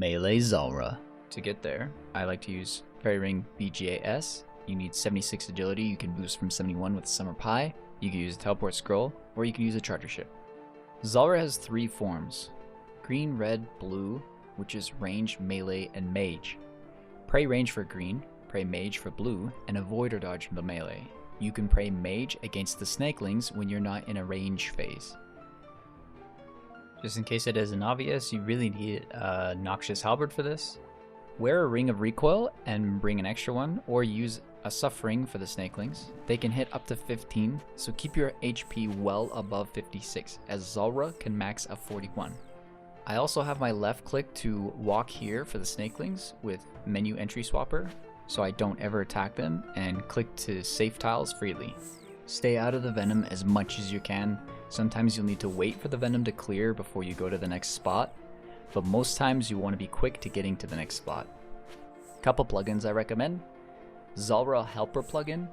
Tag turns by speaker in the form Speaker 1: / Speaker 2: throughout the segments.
Speaker 1: Melee Zulrah. To get there, I like to use Fairy Ring BGAS. You need 76 agility, you can boost from 71 with Summer Pie, you can use a teleport scroll, or you can use a charger ship. Zulrah has 3 forms: green, red, blue, which is range, melee, and mage. Pray range for green, pray mage for blue, and avoid or dodge from the melee. You can pray mage against the snakelings when you're not in a range phase. Just in case it isn't obvious, you really need a Noxious Halberd for this. Wear a Ring of Recoil and bring an extra one, or use a Suffering for the snakelings. They can hit up to 15, so keep your HP well above 56, as Zulrah can max a 41. I also have my left click to walk here for the snakelings with menu entry swapper, so I don't ever attack them, and click to safe tiles freely. Stay out of the venom as much as you can. Sometimes you'll need to wait for the venom to clear before you go to the next spot, but most times you want to be quick to getting to the next spot. Couple plugins I recommend: Zulrah Helper plugin,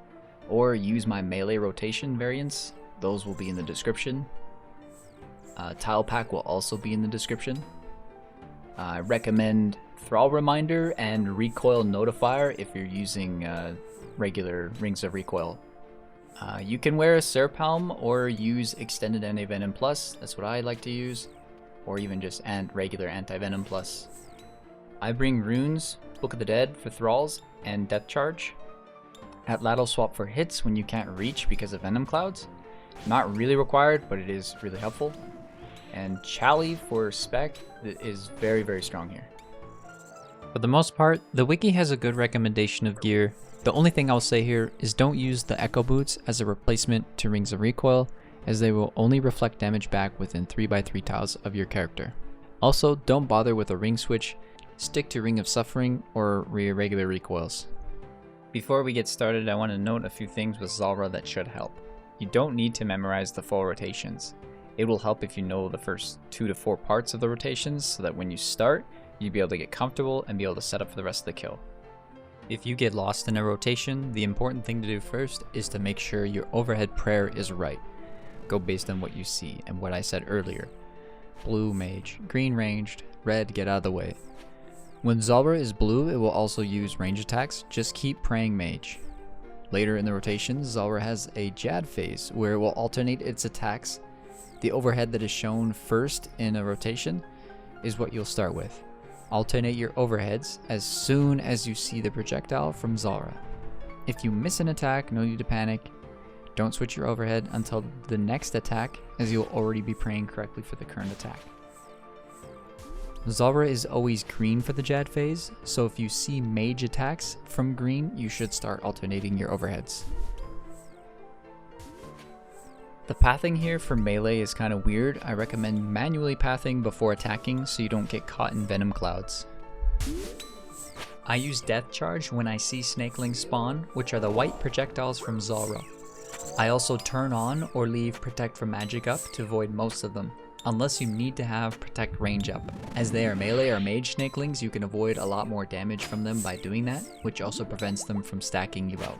Speaker 1: or use my melee rotation variants. Those will be in the description. Tile pack will also be in the description. I recommend Thrall Reminder and Recoil Notifier if you're using regular Rings of Recoil. You can wear a Serp helm or use Extended Anti-Venom Plus, that's what I like to use, or even just regular Anti-Venom Plus. I bring runes, Book of the Dead for Thralls, and Death Charge. Atlatl swap for hits when you can't reach because of Venom Clouds. Not really required, but it is really helpful. And Chally for spec is very, very strong here.
Speaker 2: For the most part, the wiki has a good recommendation of gear. The only thing I'll say here is don't use the Echo Boots as a replacement to Rings of Recoil, as they will only reflect damage back within 3x3 tiles of your character. Also, don't bother with a ring switch, stick to Ring of Suffering or regular recoils. Before we get started, I want to note a few things with Zulrah that should help. You don't need to memorize the full rotations. It will help if you know the first 2 to 4 parts of the rotations, so that when you start, you'll be able to get comfortable and be able to set up for the rest of the kill. If you get lost in a rotation, the important thing to do first is to make sure your overhead prayer is right. Go based on what you see and what I said earlier. Blue mage, green ranged, red get out of the way. When Zulrah is blue, it will also use range attacks, just keep praying mage. Later in the rotation, Zulrah has a Jad Phase, where it will alternate its attacks. The overhead that is shown first in a rotation is what you'll start with. Alternate your overheads as soon as you see the projectile from Zulrah. If you miss an attack, no need to panic. Don't switch your overhead until the next attack, as you'll already be praying correctly for the current attack. Zulrah is always green for the Jad Phase, so if you see mage attacks from green, you should start alternating your overheads. The pathing here for melee is kind of weird. I recommend manually pathing before attacking so you don't get caught in venom clouds. I use Death Charge when I see snakelings spawn, which are the white projectiles from Zulrah. I also turn on or leave Protect from Magic up to avoid most of them, unless you need to have Protect range up. As they are melee or mage snakelings, you can avoid a lot more damage from them by doing that, which also prevents them from stacking you out.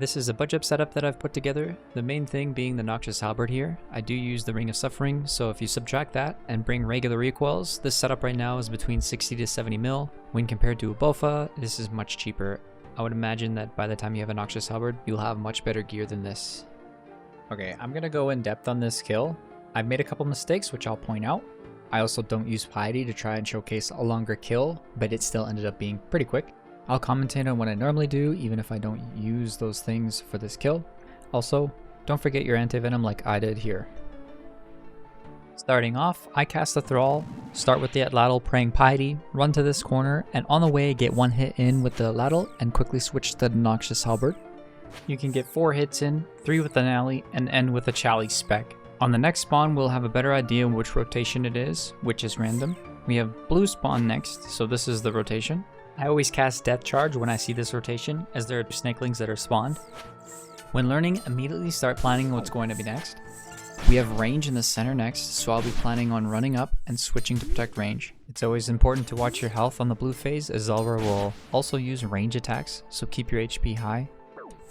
Speaker 2: This is a budget setup that I've put together, the main thing being the Noxious Halberd here. I do use the Ring of Suffering, so if you subtract that and bring regular recoils, this setup right now is between 60 to 70 mil. When compared to a Bofa, this is much cheaper. I would imagine that by the time you have a Noxious Halberd, you'll have much better gear than this. Okay, I'm gonna go in depth on this kill. I've made a couple mistakes, which I'll point out. I also don't use Piety to try and showcase a longer kill, but it still ended up being pretty quick. I'll commentate on what I normally do, even if I don't use those things for this kill. Also, don't forget your anti-venom like I did here. Starting off, I cast the Thrall, start with the Atlatl praying Piety, run to this corner, and on the way get 1 hit in with the Atlatl and quickly switch to the Noxious Halberd. You can get 4 hits in, 3 with an alley, and end with a Chally spec. On the next spawn, we'll have a better idea which rotation it is, which is random. We have blue spawn next, so this is the rotation. I always cast Death Charge when I see this rotation, as there are snakelings that are spawned. When learning, immediately start planning what's going to be next. We have range in the center next, so I'll be planning on running up and switching to protect range. It's always important to watch your health on the blue phase, as Zulrah will also use range attacks, so keep your HP high.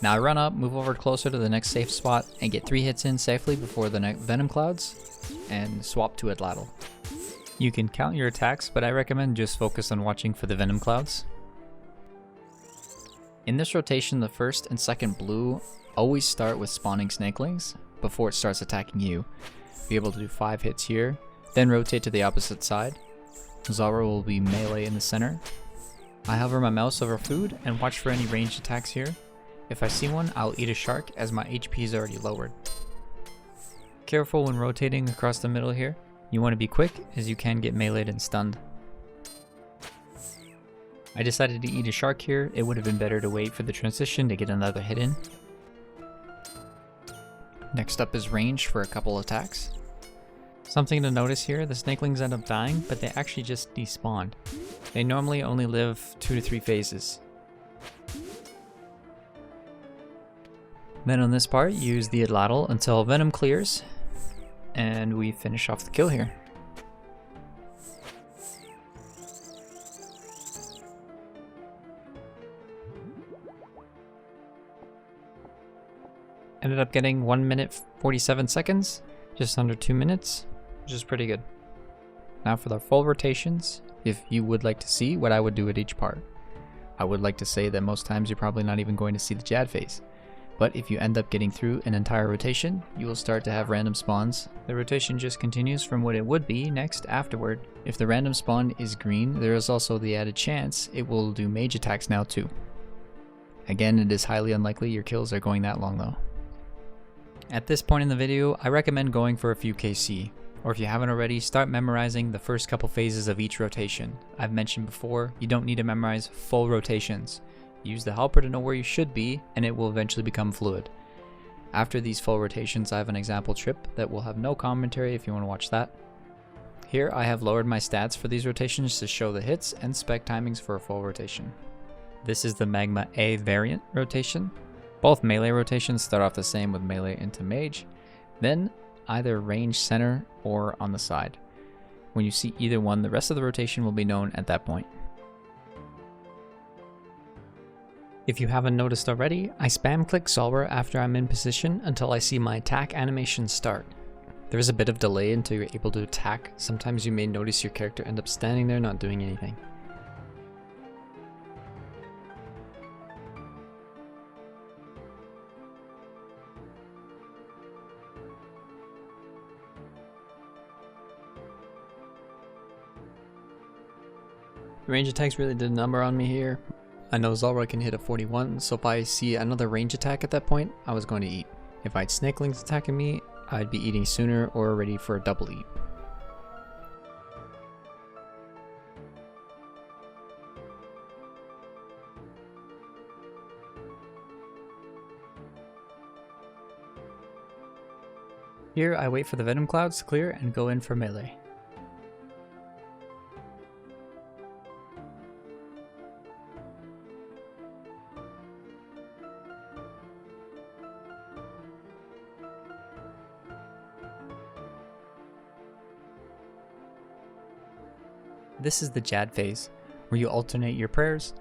Speaker 2: Now I run up, move over closer to the next safe spot, and get 3 hits in safely before the venom clouds, and swap to Atlatl. You can count your attacks, but I recommend just focus on watching for the venom clouds. In this rotation, the first and second blue always start with spawning snakelings before it starts attacking you. Be able to do 5 hits here, then rotate to the opposite side. Zulrah will be melee in the center. I hover my mouse over food and watch for any ranged attacks here. If I see one, I'll eat a shark as my HP is already lowered. Careful when rotating across the middle here. You want to be quick as you can get meleeed and stunned. I decided to eat a shark here. It would have been better to wait for the transition to get another hit in. Next up is range for a couple attacks. Something to notice here, the snakelings end up dying, but they actually just despawned. They normally only live 2 to 3 phases. Then on this part, use the Atlatl until venom clears, and we finish off the kill here. Ended up getting 1 minute 47 seconds, just under 2 minutes, which is pretty good. Now for the full rotations, if you would like to see what I would do at each part. I would like to say that most times you're probably not even going to see the Jad Phase. But if you end up getting through an entire rotation, you will start to have random spawns. The rotation just continues from what it would be next afterward. If the random spawn is green, there is also the added chance it will do mage attacks now too. Again, it is highly unlikely your kills are going that long though. At this point in the video, I recommend going for a few KC, or if you haven't already, start memorizing the first couple phases of each rotation. I've mentioned before, you don't need to memorize full rotations. Use the helper to know where you should be, and it will eventually become fluid. After these full rotations, I have an example trip that will have no commentary if you want to watch that. Here I have lowered my stats for these rotations to show the hits and spec timings for a full rotation. This is the Magma A variant rotation. Both melee rotations start off the same with melee into mage, then either range center or on the side. When you see either one, the rest of the rotation will be known at that point. If you haven't noticed already, I spam click Zulrah after I'm in position until I see my attack animation start. There is a bit of delay until you're able to attack. Sometimes you may notice your character end up standing there not doing anything. Range attacks really did a number on me here. I know Zulrah can hit a 41, so if I see another range attack at that point, I was going to eat. If I had snakelings attacking me, I'd be eating sooner or ready for a double eat. Here I wait for the venom clouds to clear and go in for melee. This is the Jad Phase, where you alternate your prayers.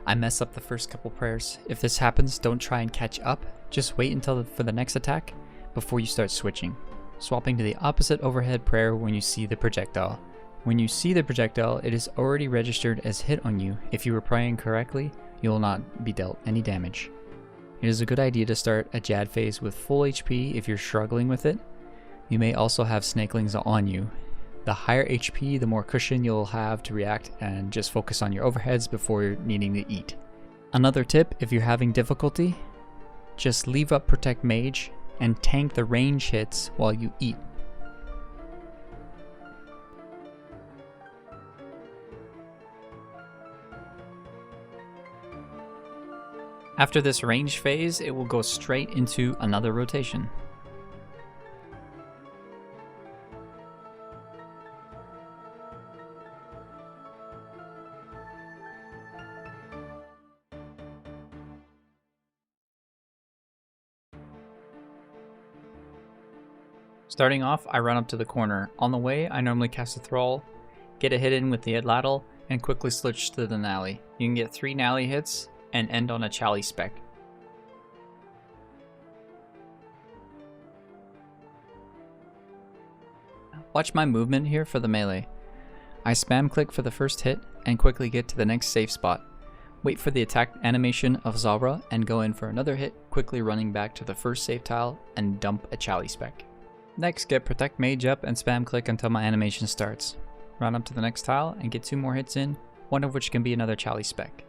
Speaker 2: I mess up the first couple prayers. If this happens, don't try and catch up. Just wait until for the next attack before you start switching. Swapping to the opposite overhead prayer when you see the projectile. When you see the projectile, it is already registered as hit on you. If you were praying correctly, you will not be dealt any damage. It is a good idea to start a Jad Phase with full HP if you're struggling with it. You may also have snakelings on you. The higher HP, the more cushion you'll have to react and just focus on your overheads before you're needing to eat. Another tip, if you're having difficulty, just leave up Protect Mage and tank the range hits while you eat. After this range phase, it will go straight into another rotation. Starting off, I run up to the corner. On the way, I normally cast a Thrall, get a hit in with the Atlatl, and quickly switch to the Nally. You can get 3 Nally hits and end on a Chally spec. Watch my movement here for the melee. I spam click for the first hit and quickly get to the next safe spot. Wait for the attack animation of Zulrah and go in for another hit, quickly running back to the first safe tile and dump a Chali spec. Next, get Protect Mage up and spam click until my animation starts. Run up to the next tile and get 2 more hits in, one of which can be another Chali spec.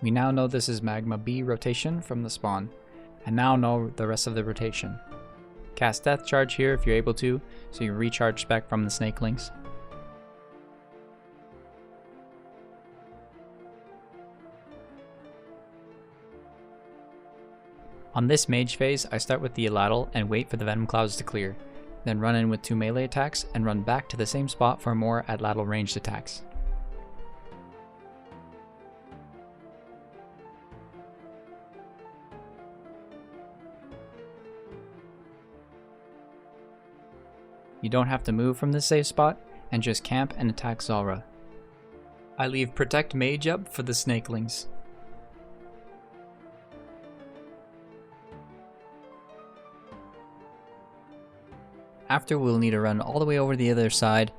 Speaker 2: We now know this is Magma B rotation from the spawn, and now know the rest of the rotation. Cast Death Charge here if you're able to, so you recharge spec from the Snakelings. On this mage phase, I start with the Eladil and wait for the Venom Clouds to clear, then run in with 2 melee attacks and run back to the same spot for more Eladil ranged attacks. You don't have to move from this safe spot, and just camp and attack Zulrah. I leave Protect Mage up for the Snakelings. After, we'll need to run all the way over to the other side.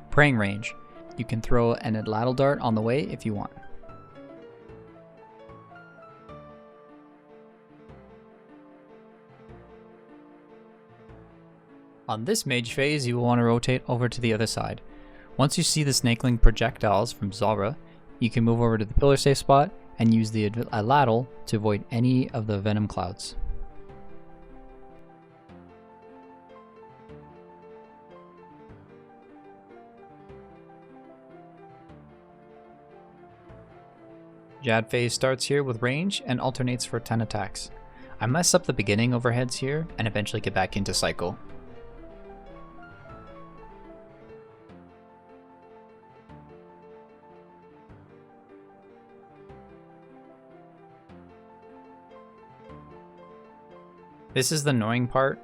Speaker 2: Praying range. You can throw an Eladil dart on the way if you want. On this mage phase, you will want to rotate over to the other side. Once you see the Snakeling projectiles from Zulrah, you can move over to the pillar safe spot and use the Eladil to avoid any of the Venom Clouds. Jad Phase starts here with range and alternates for 10 attacks. I mess up the beginning overheads here and eventually get back into cycle. This is the annoying part.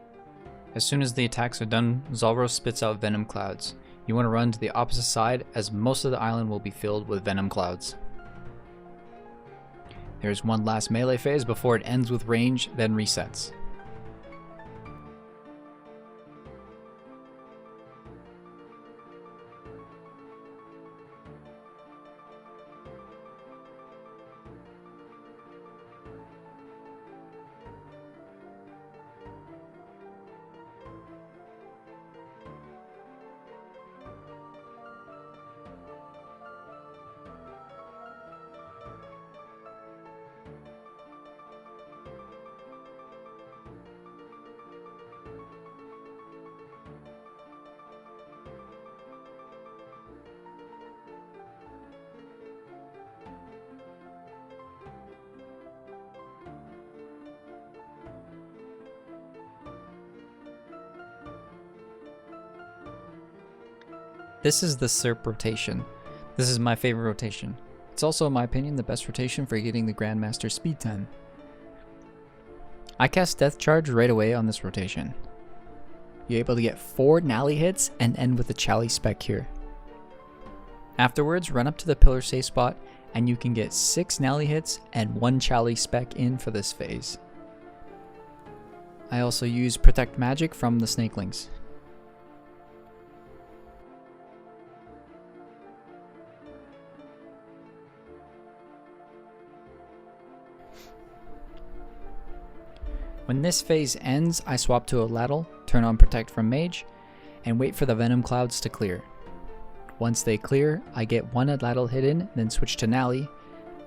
Speaker 2: As soon as the attacks are done, Zulrah spits out Venom Clouds. You want to run to the opposite side as most of the island will be filled with Venom Clouds. There's one last melee phase before it ends with range, then resets. This is the Serp rotation. This is my favorite rotation. It's also, in my opinion, the best rotation for getting the Grandmaster Speed 10. I cast Death Charge right away on this rotation. You're able to get 4 Nally hits and end with a Chali spec here. Afterwards, run up to the pillar safe spot and you can get 6 Nally hits and 1 Chali spec in for this phase. I also use Protect Magic from the Snakelings. When this phase ends, I swap to Eladil, turn on Protect from Mage, and wait for the Venom Clouds to clear. Once they clear, I get 1 Eladil hit in, then switch to Nally,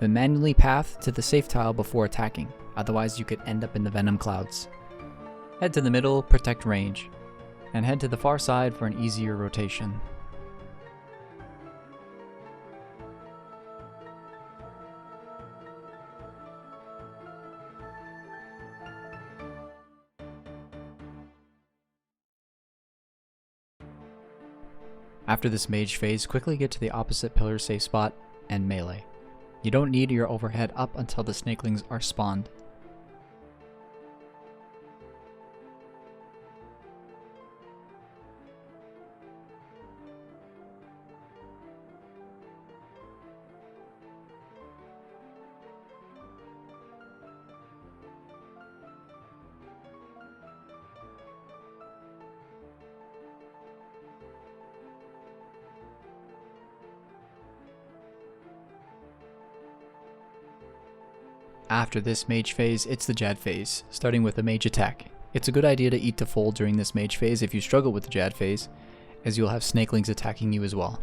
Speaker 2: then manually path to the safe tile before attacking, otherwise you could end up in the Venom Clouds. Head to the middle, Protect range, and head to the far side for an easier rotation. After this mage phase, quickly get to the opposite pillar safe spot and melee. You don't need your overhead up until the Snakelings are spawned. After this mage phase, it's the Jad phase, starting with a mage attack. It's a good idea to eat to full during this mage phase if you struggle with the Jad phase, as you'll have snakelings attacking you as well.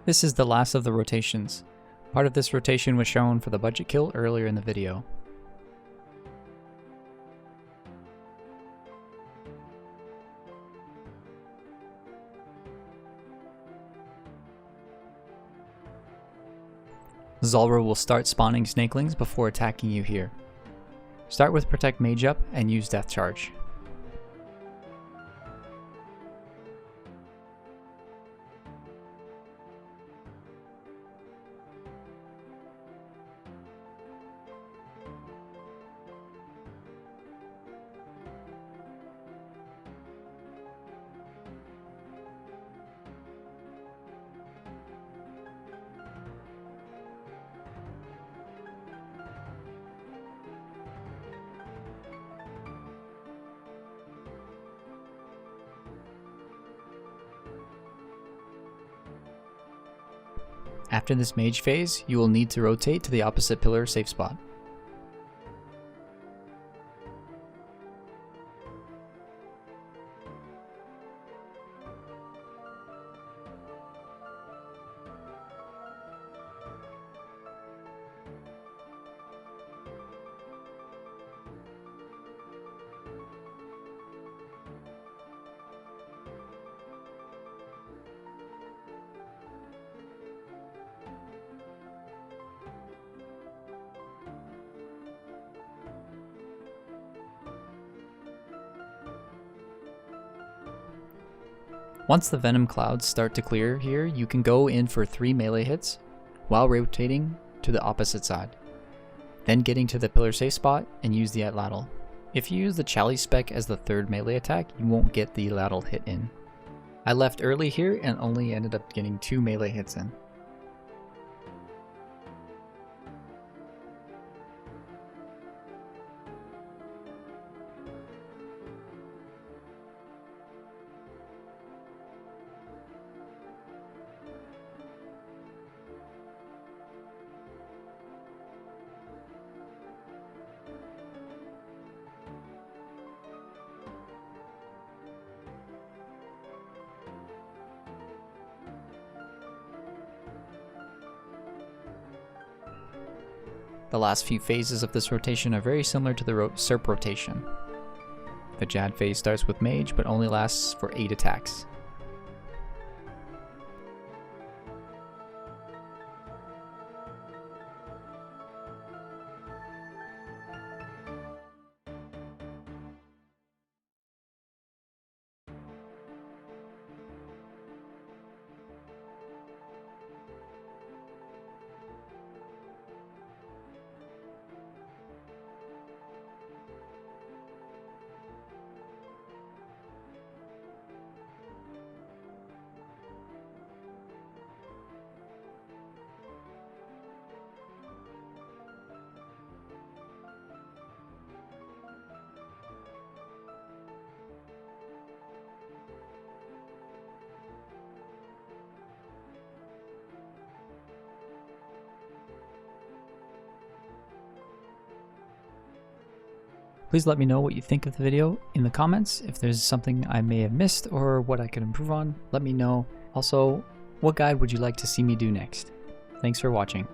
Speaker 2: This is the last of the rotations. Part of this rotation was shown for the budget kill earlier in the video. Zulrah will start spawning snakelings before attacking you here. Start with Protect Mage Up and use Death Charge. After this mage phase, you will need to rotate to the opposite pillar safe spot. Once the venom clouds start to clear here, you can go in for 3 melee hits while rotating to the opposite side. Then getting to the pillar safe spot and use the atlatl. If you use the Chalice spec as the 3rd melee attack, you won't get the atlatl hit in. I left early here and only ended up getting 2 melee hits in. The last few phases of this rotation are very similar to the Serp rotation. The Jad phase starts with Mage, but only lasts for 8 attacks. Please let me know what you think of the video in the comments. If there's something I may have missed or what I could improve on, let me know. Also, what guide would you like to see me do next? Thanks for watching.